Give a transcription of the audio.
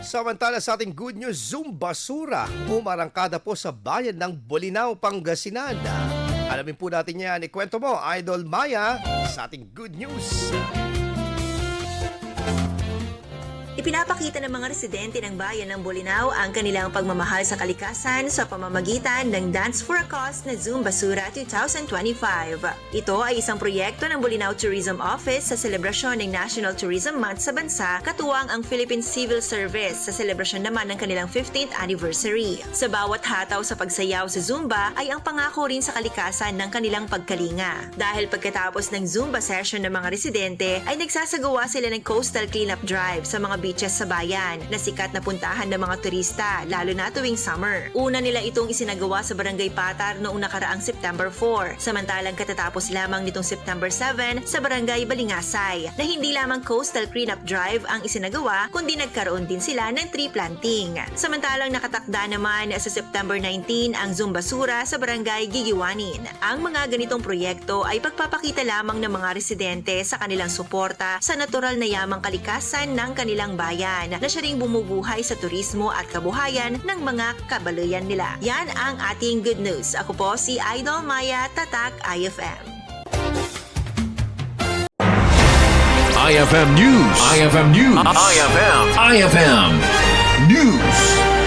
Samantala sa ating good news, Zumbasura umarangkada po sa bayan ng Bolinao, Pangasinan. Alamin po natin yan. Ikwento mo, Idol Maya, sa ating good news. Ipinapakita ng mga residente ng bayan ng Bolinao ang kanilang pagmamahal sa kalikasan sa pamamagitan ng Dance for a Cause na Zumbasura 2025. Ito ay isang proyekto ng Bolinao Tourism Office sa selebrasyon ng National Tourism Month sa bansa, katuwang ang Philippine Civil Service sa selebrasyon naman ng kanilang 15th anniversary. Sa bawat hataw sa pagsayaw sa Zumba ay ang pangako rin sa kalikasan ng kanilang pagkalinga. Dahil pagkatapos ng Zumba session ng mga residente ay nagsasagawa sila ng Coastal Cleanup Drive sa mga beaches sa bayan na sikat na puntahan ng mga turista, lalo na tuwing summer. Una nila itong isinagawa sa Barangay Patar noong nakaraang September 4, samantalang katatapos lamang nitong September 7 sa Barangay Balingasay, na hindi lamang Coastal Cleanup Drive ang isinagawa, kundi nagkaroon din sila ng tree planting. Samantalang nakatakda naman sa September 19 ang Zumbasura sa Barangay Gigiwanin. Ang mga ganitong proyekto ay pagpapakita lamang ng mga residente sa kanilang suporta sa natural na yamang kalikasan ng kanilang bayan na siya ring bumubuhay sa turismo at kabuhayan ng mga kabaluyan nila. Yan ang ating good news. Ako po si Idol Maya, Tatak IFM. IFM News. IFM News. IFM News.